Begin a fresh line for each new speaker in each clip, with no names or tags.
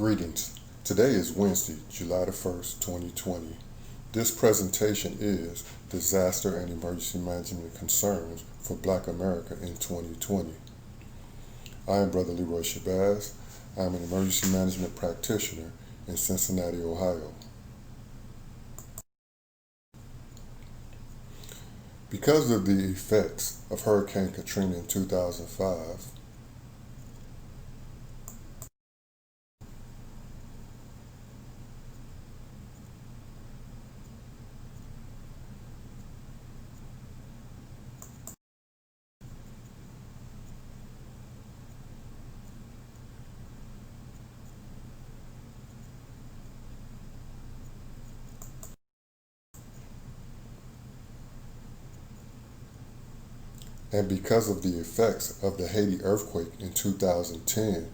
Greetings. Today is Wednesday, July the 1st, 2020. This presentation is Disaster and Emergency Management Concerns for Black America in 2020. I am Brother Leroy Shabazz. I am an emergency management practitioner in Cincinnati, Ohio. Because of the effects of Hurricane Katrina in 2005, and because of the effects of the Haiti earthquake in 2010,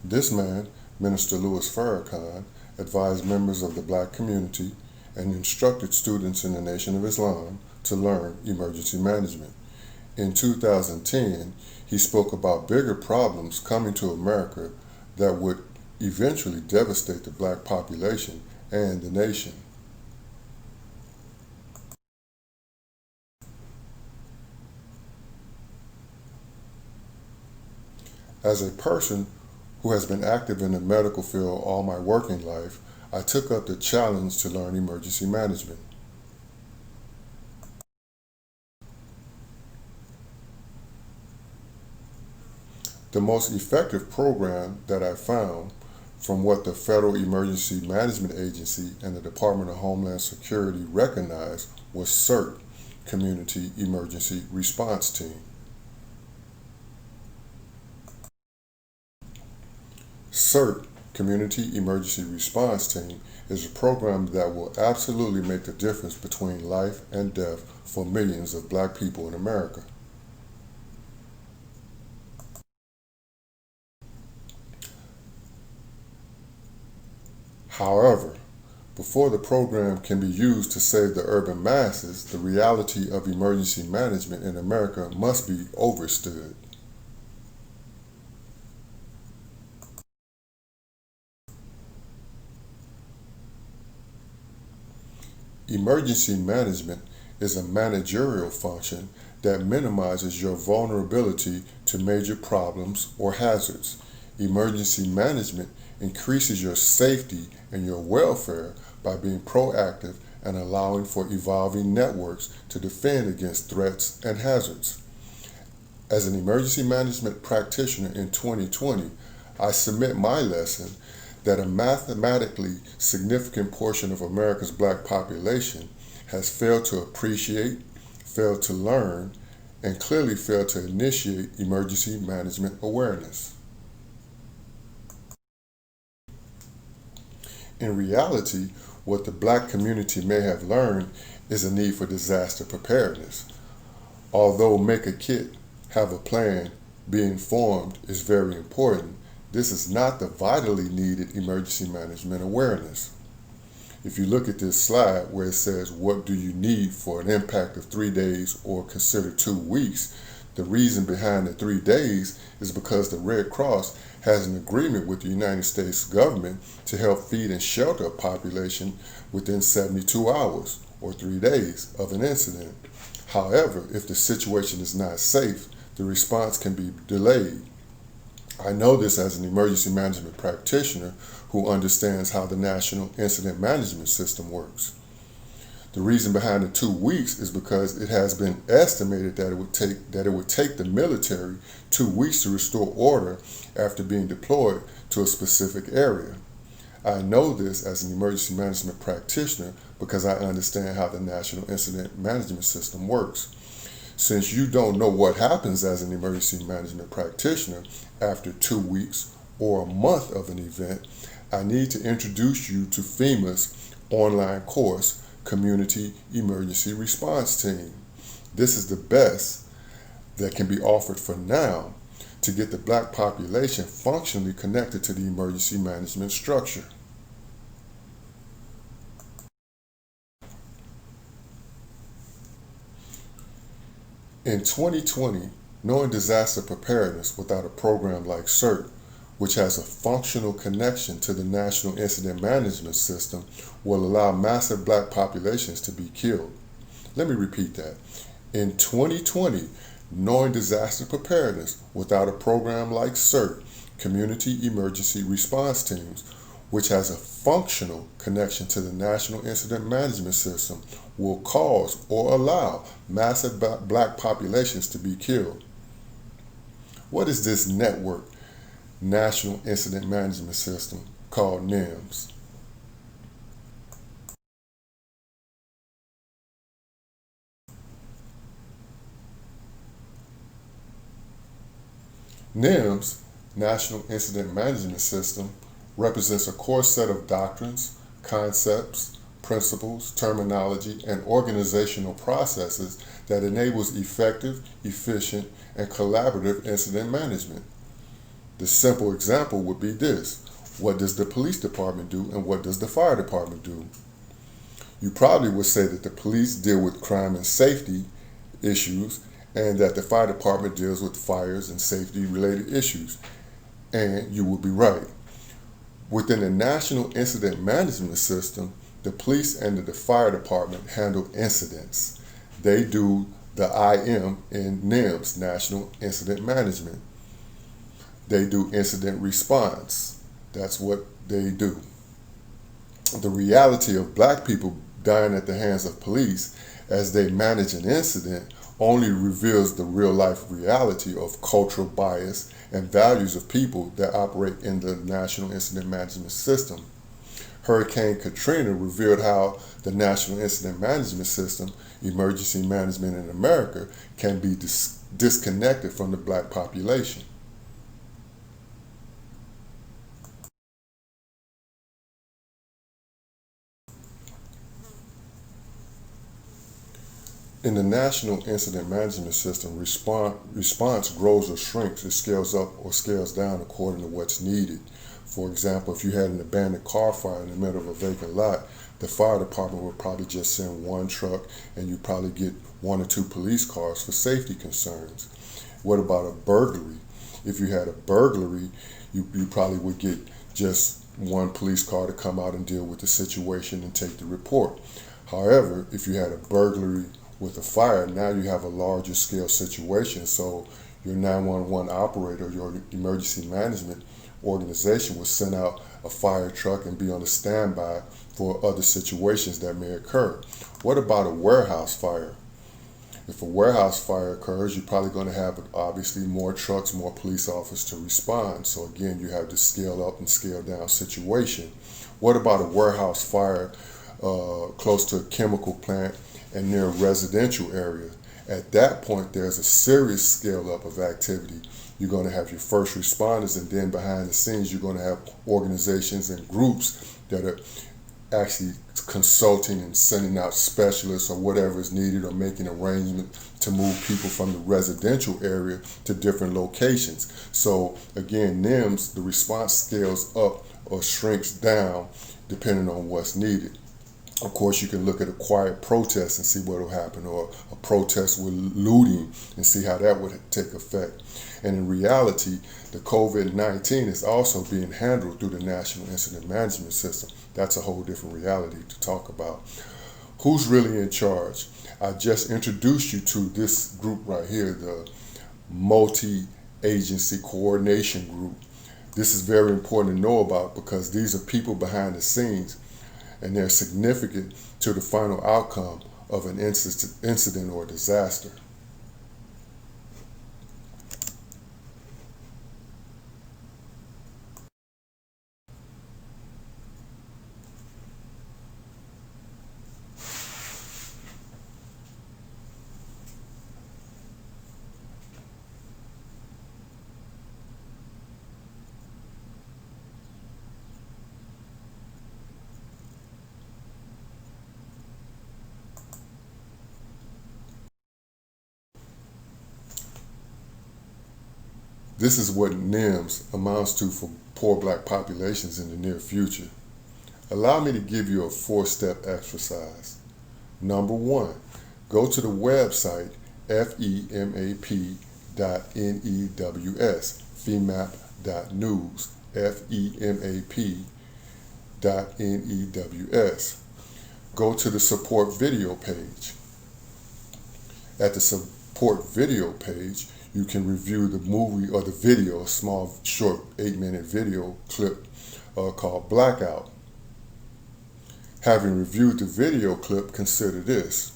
this man, Minister Louis Farrakhan, advised members of the black community and instructed students in the Nation of Islam to learn emergency management. In 2010, he spoke about bigger problems coming to America that would eventually devastate the black population and the nation. As a person who has been active in the medical field all my working life, I took up the challenge to learn emergency management. The most effective program that I found, from what the Federal Emergency Management Agency and the Department of Homeland Security recognized, was CERT, Community Emergency Response Team. CERT, Community Emergency Response Team, is a program that will absolutely make the difference between life and death for millions of black people in America. However, before the program can be used to save the urban masses, the reality of emergency management in America must be overstood. Emergency management is a managerial function that minimizes your vulnerability to major problems or hazards. Emergency management increases your safety and your welfare by being proactive and allowing for evolving networks to defend against threats and hazards. As an emergency management practitioner in 2020, I submit my lesson that a mathematically significant portion of America's black population has failed to appreciate, failed to learn, and clearly failed to initiate emergency management awareness. In reality, what the black community may have learned is a need for disaster preparedness. Although make a kit, have a plan, be informed is very important, this is not the vitally needed emergency management awareness. If you look at this slide where it says, what do you need for an impact of 3 days or consider 2 weeks? The reason behind the 3 days is because the Red Cross has an agreement with the United States government to help feed and shelter a population within 72 hours or 3 days of an incident. However, if the situation is not safe, the response can be delayed. I know this as an emergency management practitioner who understands how the National Incident Management System works. The reason behind the 2 weeks is because it has been estimated that it would take the military 2 weeks to restore order after being deployed to a specific area. I know this as an emergency management practitioner because I understand how the National Incident Management System works. Since you don't know what happens as an emergency management practitioner after 2 weeks or a month of an event, I need to introduce you to FEMA's online course, Community Emergency Response Team. This is the best that can be offered for now to get the black population functionally connected to the emergency management structure. In 2020, knowing disaster preparedness without a program like CERT, which has a functional connection to the National Incident Management System, will allow massive black populations to be killed. Let me repeat that. In 2020, knowing disaster preparedness without a program like CERT, Community Emergency Response Teams, which has a functional connection to the National Incident Management System, will cause or allow massive black populations to be killed. What is this network, National Incident Management System, called NIMS? NIMS, National Incident Management System, represents a core set of doctrines, concepts, principles, terminology, and organizational processes that enables effective, efficient, and collaborative incident management. The simple example would be this. What does the police department do and what does the fire department do? You probably would say that the police deal with crime and safety issues and that the fire department deals with fires and safety related issues. And you would be right. Within the National Incident Management System, the police and the fire department handle incidents. They do the IM in NIMS, National Incident Management. They do incident response. That's what they do. The reality of black people dying at the hands of police as they manage an incident only reveals the real life reality of cultural bias and values of people that operate in the National Incident Management System. Hurricane Katrina revealed how the National Incident Management System, emergency management in America, can be disconnected from the black population. In the National Incident Management System, response grows or shrinks. It scales up or scales down according to what's needed. For example, if you had an abandoned car fire in the middle of a vacant lot, the fire department would probably just send one truck and you probably get 1 or 2 police cars for safety concerns. What about a burglary? If you had a burglary, you probably would get just 1 police car to come out and deal with the situation and take the report. However, if you had a burglary with a fire, now you have a larger scale situation, so your 911 operator, your emergency management organization will send out a fire truck and be on a standby for other situations that may occur. What about a warehouse fire? If a warehouse fire occurs, you're probably going to have obviously more trucks, more police officers to respond. So again, you have this scale up and scale down situation. What about a warehouse fire close to a chemical plant and near a residential area? At that point, there's a serious scale up of activity. You're going to have your first responders, and then behind the scenes, you're going to have organizations and groups that are actually consulting and sending out specialists or whatever is needed, or making arrangements to move people from the residential area to different locations. So again, NIMS, the response scales up or shrinks down depending on what's needed. Of course, you can look at a quiet protest and see what will happen, or a protest with looting and see how that would take effect. And in reality, the COVID-19 is also being handled through the National Incident Management System. That's a whole different reality to talk about. Who's really in charge? I just introduced you to this group right here, the Multi-Agency Coordination Group. This is very important to know about because these are people behind the scenes, and they're significant to the final outcome of an incident or disaster. This is what NIMS amounts to for poor black populations in the near future. Allow me to give you a 4-step exercise. Number 1, go to the website FEMAP.NEWS, FEMAP.news, FEMAP.NEWS. Go to the support video page. At the support video page, you can review the movie or the video, a small, short 8-minute video clip called Blackout. Having reviewed the video clip, consider this.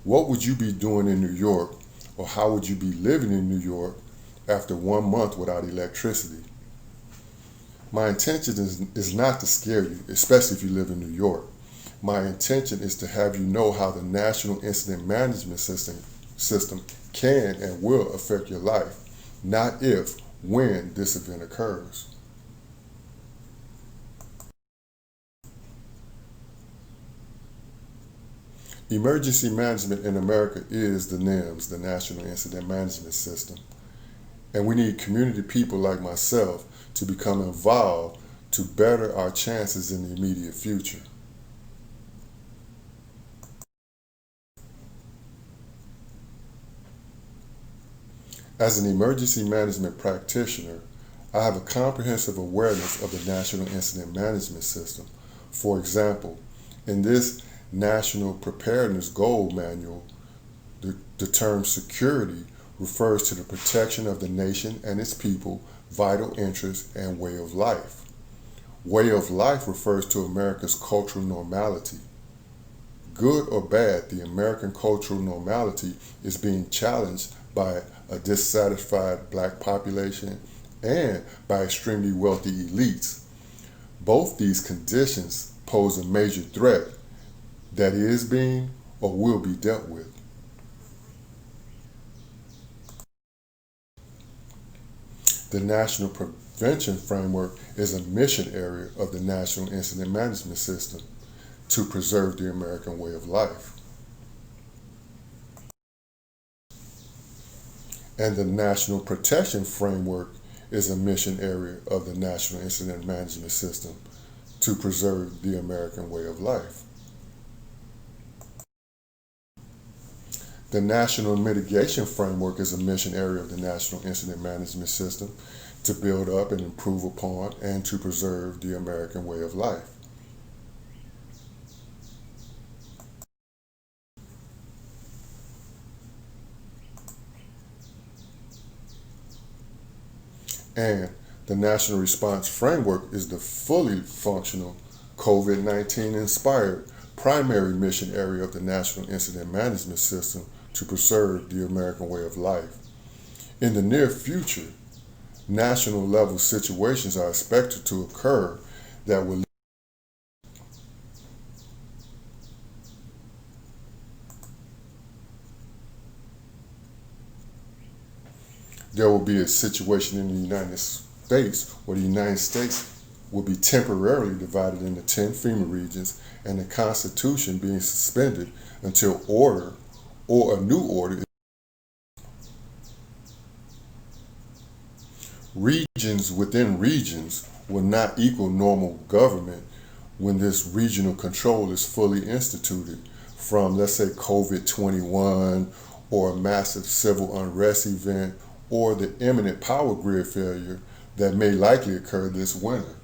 What would you be doing in New York, or how would you be living in New York after 1 month without electricity? My intention is not to scare you, especially if you live in New York. My intention is to have you know how the National Incident Management System can and will affect your life, not if, when this event occurs. Emergency management in America is the NIMS, the National Incident Management System. And we need community people like myself to become involved to better our chances in the immediate future. As an emergency management practitioner, I have a comprehensive awareness of the National Incident Management System. For example, in this National Preparedness Goal Manual, the term security refers to the protection of the nation and its people, vital interests, and way of life. Way of life refers to America's cultural normality. Good or bad, the American cultural normality is being challenged by a dissatisfied black population and by extremely wealthy elites. Both these conditions pose a major threat that is being or will be dealt with. The National Prevention Framework is a mission area of the National Incident Management System to preserve the American way of life. And the National Protection Framework is a mission area of the National Incident Management System to preserve the American way of life. The National Mitigation Framework is a mission area of the National Incident Management System to build up and improve upon and to preserve the American way of life. And the National Response Framework is the fully functional COVID-19 inspired primary mission area of the National Incident Management System to preserve the American way of life. In the near future, national level situations are expected to occur that will There will be a situation in the United States where the United States will be temporarily divided into 10 FEMA regions and the Constitution being suspended until order or a new order. Regions within regions will not equal normal government when this regional control is fully instituted from, let's say, COVID-21 or a massive civil unrest event or the imminent power grid failure that may likely occur this winter.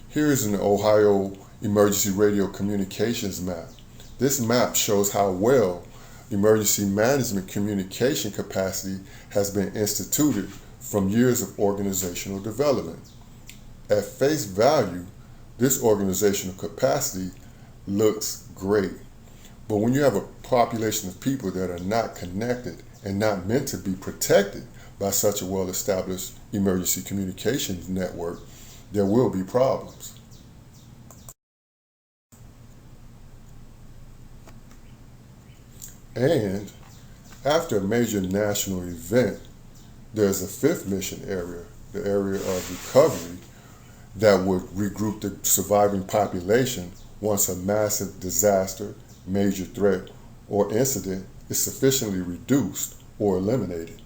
Here is an Ohio Emergency Radio Communications map. This map shows how well emergency management communication capacity has been instituted from years of organizational development. At face value, this organizational capacity looks great. But when you have a population of people that are not connected and not meant to be protected by such a well-established emergency communications network, there will be problems. And after a major national event, there's a fifth mission area, the area of recovery, that would regroup the surviving population once a massive disaster, major threat or incident is sufficiently reduced or eliminated.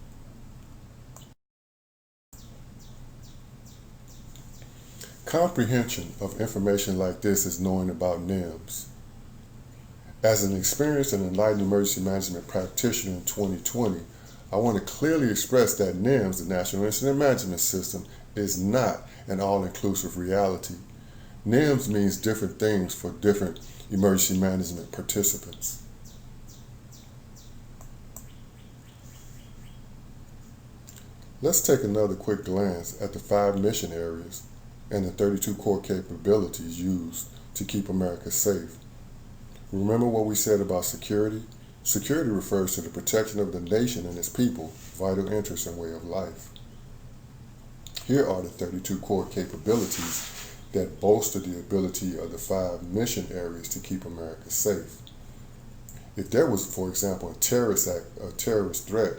Comprehension of information like this is knowing about NIMS. As an experienced and enlightened emergency management practitioner in 2020, I want to clearly express that NIMS, the National Incident Management System, is not an all-inclusive reality. NIMS means different things for different emergency management participants. Let's take another quick glance at the 5 mission areas and the 32 core capabilities used to keep America safe. Remember what we said about security? Security refers to the protection of the nation and its people, vital interests and way of life. Here are the 32 core capabilities that bolster the ability of the 5 mission areas to keep America safe. If there was, for example, a terrorist threat,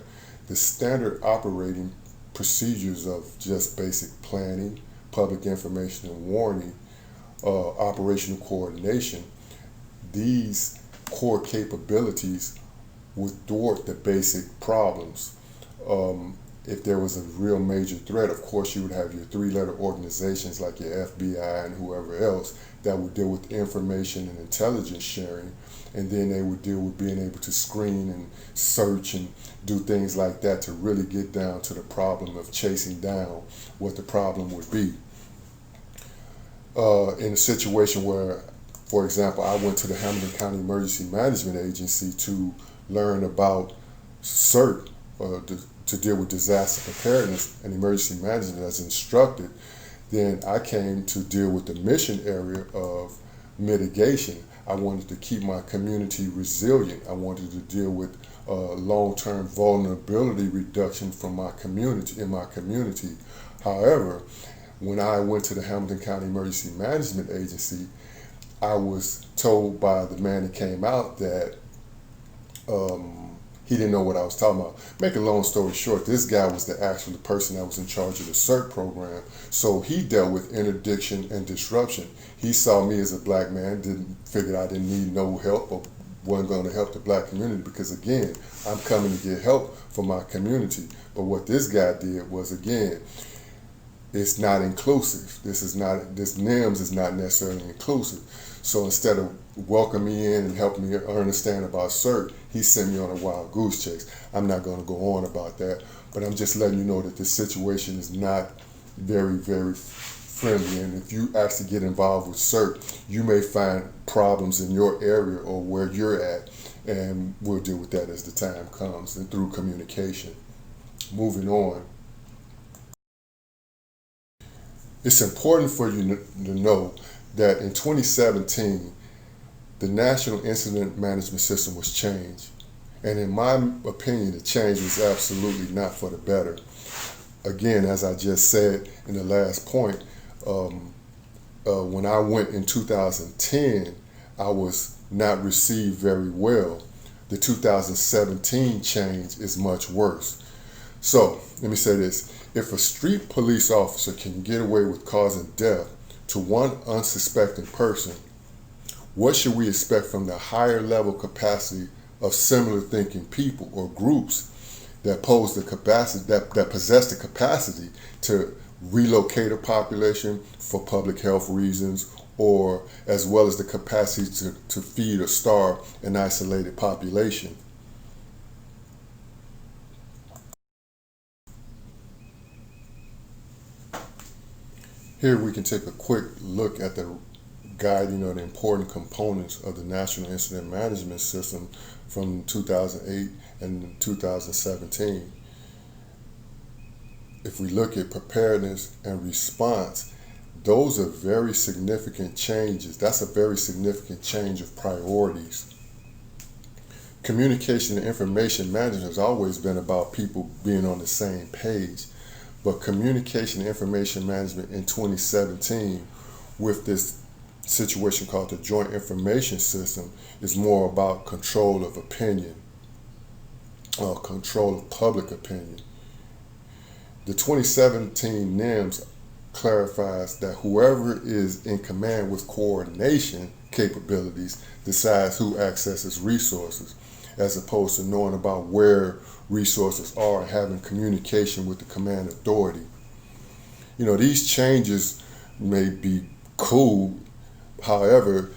the standard operating procedures of just basic planning, public information and warning, operational coordination, these core capabilities would thwart the basic problems. If there was a real major threat, of course, you would have your 3-letter organizations like your FBI and whoever else that would deal with information and intelligence sharing, and then they would deal with being able to screen and search and do things like that to really get down to the problem of chasing down what the problem would be. In a situation where, for example, I went to the Hamilton County Emergency Management Agency to learn about CERT, to deal with disaster preparedness and emergency management as instructed, then I came to deal with the mission area of mitigation. I wanted to keep my community resilient. I wanted to deal with long-term vulnerability reduction from my community, in my community. However, when I went to the Hamilton County Emergency Management Agency, I was told by the man that came out that he didn't know what I was talking about. Make a long story short, this guy was the actual person that was in charge of the CERT program. So he dealt with interdiction and disruption. He saw me as a black man, figured I didn't need no help or wasn't going to help the black community because, again, I'm coming to get help for my community. But what this guy did was, again, it's not inclusive. This NIMS is not necessarily inclusive. So instead of welcoming me in and helping me understand about CERT, he sent me on a wild goose chase. I'm not going to go on about that, but I'm just letting you know that this situation is not very, very friendly. And if you actually get involved with CERT, you may find problems in your area or where you're at, and we'll deal with that as the time comes and through communication. Moving on. It's important for you to know that in 2017, the National Incident Management System was changed. And in my opinion, the change was absolutely not for the better. Again, as I just said in the last point, when I went in 2010, I was not received very well. The 2017 change is much worse. So, let me say this. If a street police officer can get away with causing death to one unsuspecting person, what should we expect from the higher level capacity of similar thinking people or groups that pose the capacity, that possess the capacity to relocate a population for public health reasons, or as well as the capacity to feed or starve an isolated population? Here we can take a quick look at the guiding or the important components of the National Incident Management System from 2008 and 2017. If we look at preparedness and response, those are very significant changes. That's a very significant change of priorities. Communication and information management has always been about people being on the same page. But communication and information management in 2017 with this situation called the Joint Information System is more about control of opinion, control of public opinion. The 2017 NIMS clarifies that whoever is in command with coordination capabilities decides who accesses resources, as opposed to knowing about where resources are and having communication with the command authority. You know, these changes may be cool. However,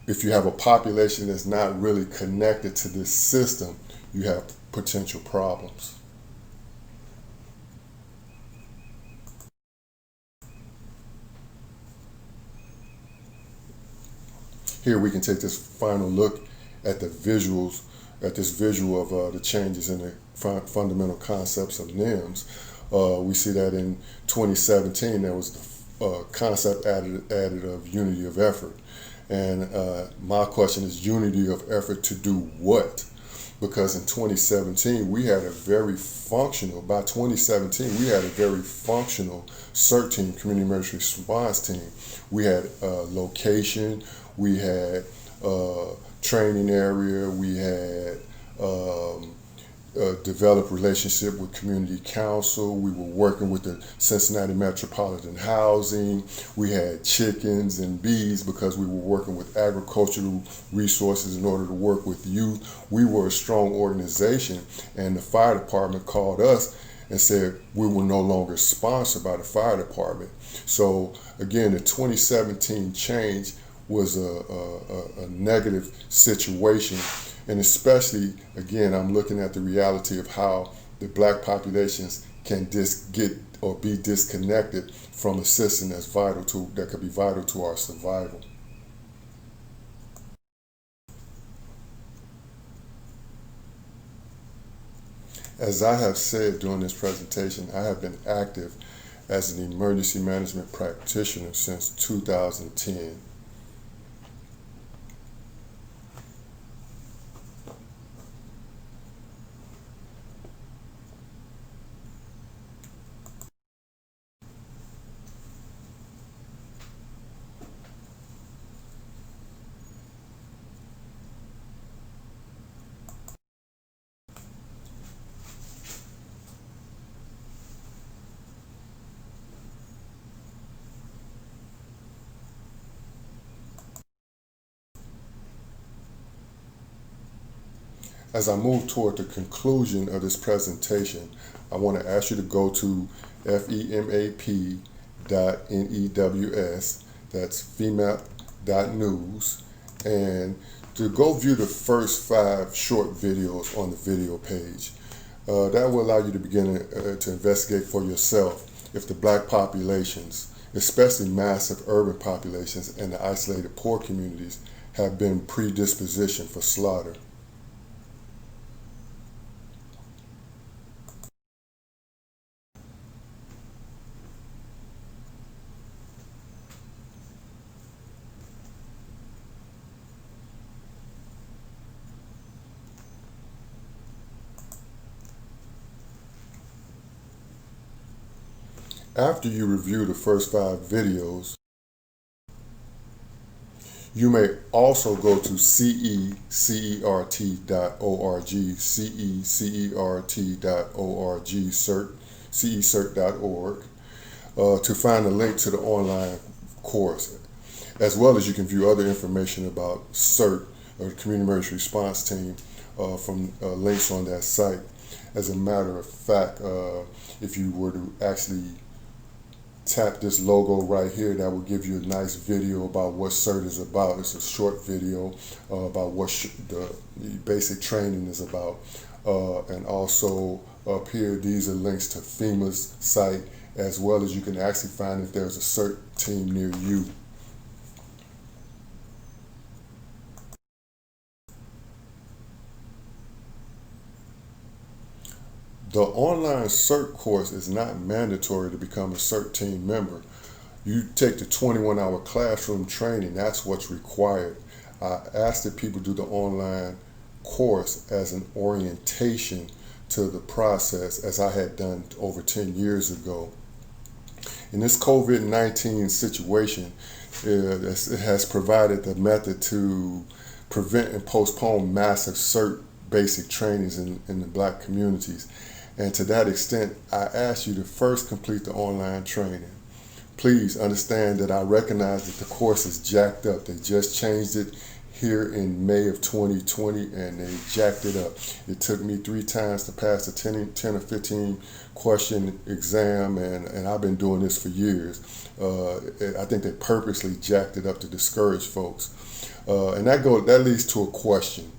if you have a population that's not really connected to this system, you have potential problems. Here we can take this final look at the visuals, at this visual of the changes in the fundamental concepts of NIMS. We see that in 2017 there was the concept added of unity of effort. And my question is, unity of effort to do what? Because in 2017 we had a very functional, by 2017 we had a very functional CERT team, community emergency response team. We had location, we had training area, we had developed relationship with community council. We were working with the Cincinnati Metropolitan Housing. We had chickens and bees because we were working with agricultural resources in order to work with youth. We were a strong organization, and the fire department called us and said we were no longer sponsored by the fire department. So again, the 2017 change was a negative situation. And especially, again, I'm looking at the reality of how the black populations can get or be disconnected from a system that could be vital to our survival. As I have said during this presentation, I have been active as an emergency management practitioner since 2010. As I move toward the conclusion of this presentation, I want to ask you to go to FEMAP.NEWS, that's FEMAP.news, and to go view the first 5 short videos on the video page. That will allow you to begin to investigate for yourself if the black populations, especially massive urban populations and the isolated poor communities, have been predispositioned for slaughter. After you review the first 5 videos, you may also go to cecert.org, cecert.org, cecert.org, to find a link to the online course, as well as you can view other information about CERT, or the Community Emergency Response Team, from links on that site. As a matter of fact, if you were to actually tap this logo right here, that will give you a nice video about what CERT is about. It's a short video about what the basic training is about. And also up here, these are links to FEMA's site, as well as you can actually find if there's a CERT team near you. The online CERT course is not mandatory to become a CERT team member. You take the 21-hour classroom training, that's what's required. I ask that people do the online course as an orientation to the process, as I had done over 10 years ago. In this COVID-19 situation, it has provided the method to prevent and postpone massive CERT basic trainings in the black communities. And to that extent, I ask you to first complete the online training. please understand that I recognize that the course is jacked up. They just changed it here in May of 2020, and they jacked it up. It took me 3 times to pass the 10 or 15 question exam, and I've been doing this for years. I think they purposely jacked it up to discourage folks. And that leads to a question.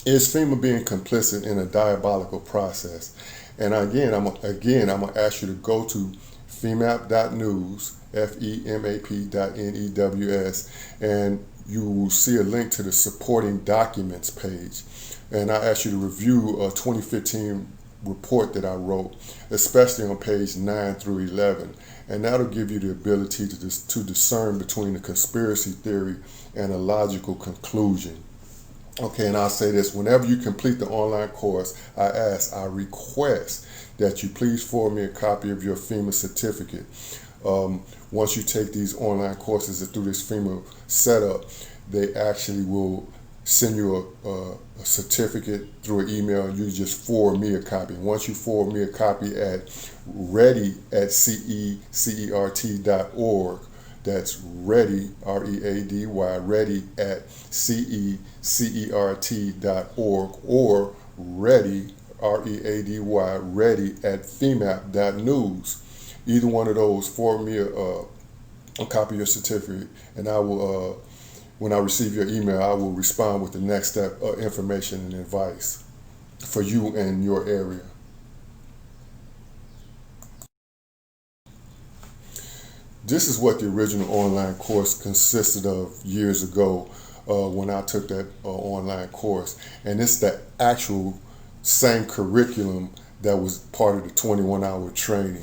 Is FEMA being complicit in a diabolical process? And again, I'm gonna ask you to go to FEMAP.news, FEMAP.news, and you will see a link to the supporting documents page. And I ask you to review a 2015 report that I wrote, especially on page 9 through 11. And that'll give you the ability to discern between a conspiracy theory and a logical conclusion. Okay, and I'll say this: whenever you complete the online course, I request that you please forward me a copy of your FEMA certificate. Once you take these online courses and through this FEMA setup, they actually will send you a certificate through an email, and you just forward me a copy. Once you forward me a copy at ready@cecert.org, that's ready, READY, ready at cecert.org, or ready, READY, ready at FEMAP.news. Either one of those, forward me a copy of your certificate, and I will, when I receive your email, I will respond with the next step information and advice for you and your area. This is what the original online course consisted of years ago when I took that online course. And it's the actual same curriculum that was part of the 21-hour training.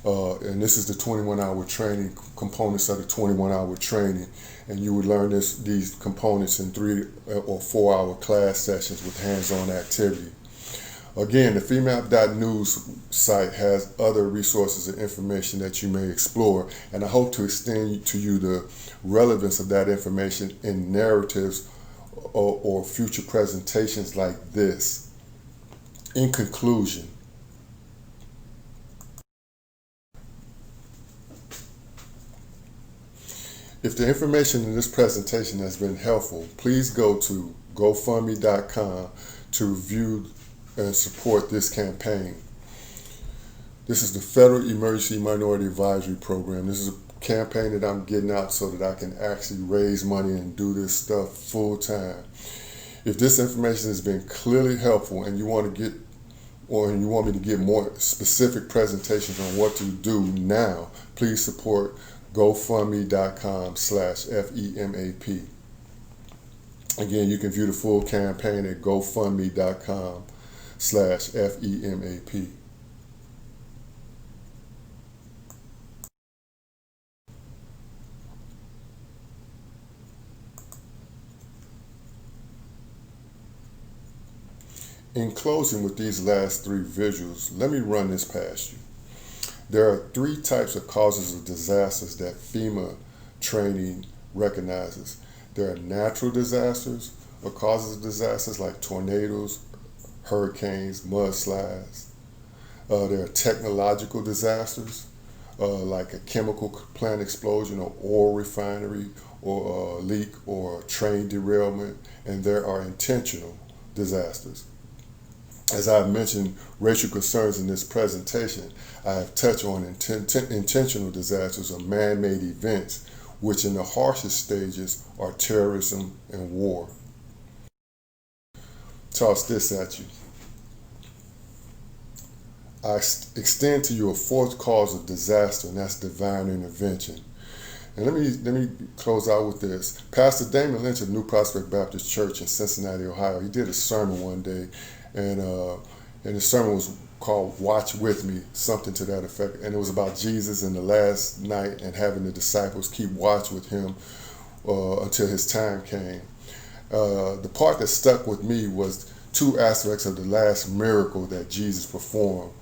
And this is the 21-hour training, components of the 21-hour training. And you would learn these components in 3 or 4 hour class sessions with hands-on activity. Again, the FEMAP.news site has other resources and information that you may explore, and I hope to extend to you the relevance of that information in narratives or future presentations like this. In conclusion, if the information in this presentation has been helpful, please go to GoFundMe.com to review and support this campaign. This is the Federal Emergency Minority Advisory Program. This is a campaign that I'm getting out so that I can actually raise money and do this stuff full time. If this information has been clearly helpful and you want me to get more specific presentations on what to do now, please support GoFundMe.com/FEMAP. Again, you can view the full campaign at GoFundMe.com/FEMAP. In closing with these last 3 visuals, let me run this past you. There are 3 types of causes of disasters that FEMA training recognizes. There are natural disasters or causes of disasters like tornadoes, hurricanes, mudslides. There are technological disasters like a chemical plant explosion or oil refinery or a leak or a train derailment. And there are intentional disasters. As I've mentioned racial concerns in this presentation, I have touched on intentional disasters or man-made events, which in the harshest stages are terrorism and war. Toss this at you. I extend to you a 4th cause of disaster, and that's divine intervention. And let me close out with this. Pastor Damon Lynch of New Prospect Baptist Church in Cincinnati, Ohio, he did a sermon one day, and his sermon was called "Watch With Me," something to that effect. And it was about Jesus in the last night and having the disciples keep watch with him until his time came. The part that stuck with me was 2 aspects of the last miracle that Jesus performed.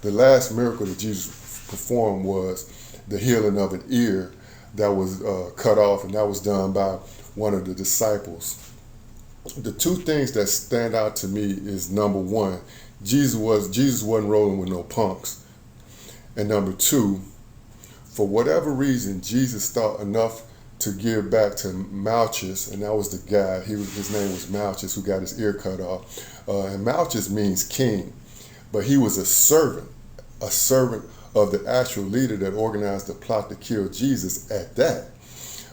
The last miracle that Jesus performed was the healing of an ear that was cut off, and that was done by one of the disciples. The 2 things that stand out to me is, number 1, Jesus wasn't rolling with no punks. And number 2, for whatever reason, Jesus thought enough to give back to Malchus, and that was the guy. His name was Malchus, who got his ear cut off. And Malchus means king, but he was a servant of the actual leader that organized the plot to kill Jesus at that.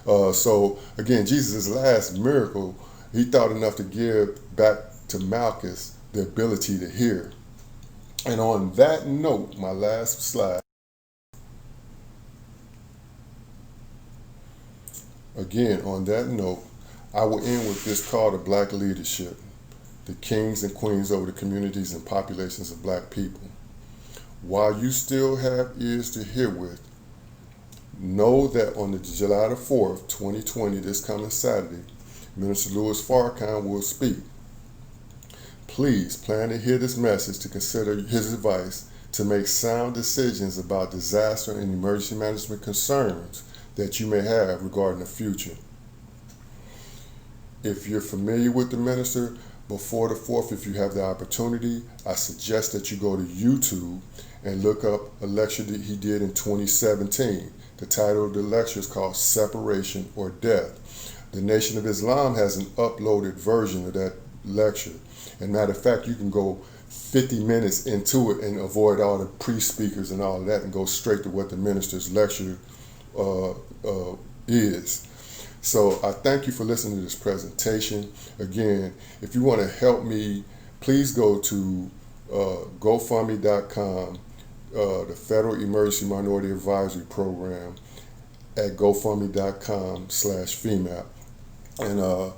So again, Jesus' last miracle, he thought enough to give back to Malchus the ability to hear. And on that note, my last slide. Again, on that note, I will end with this call to black leadership, the kings and queens over the communities and populations of black people. While you still have ears to hear with, know that on the July the 4th, 2020, this coming Saturday, Minister Louis Farrakhan will speak. Please plan to hear this message to consider his advice to make sound decisions about disaster and emergency management concerns that you may have regarding the future. If you're familiar with the minister, before the 4th, if you have the opportunity, I suggest that you go to YouTube and look up a lecture that he did in 2017. The title of the lecture is called Separation or Death. The Nation of Islam has an uploaded version of that lecture. And matter of fact, you can go 50 minutes into it and avoid all the pre-speakers and all of that and go straight to what the minister's lecture is. So I thank you for listening to this presentation. Again, if you want to help me, please go to GoFundMe.com, the Federal Emergency Minority Advisory Program at GoFundMe.com/FEMAP, and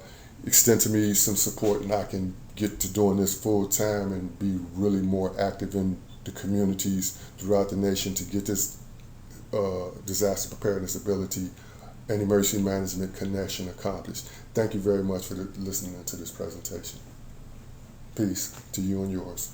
extend to me some support, and I can get to doing this full time and be really more active in the communities throughout the nation to get this disaster preparedness ability and emergency management connection accomplished. Thank you very much for listening to this presentation. Peace to you and yours.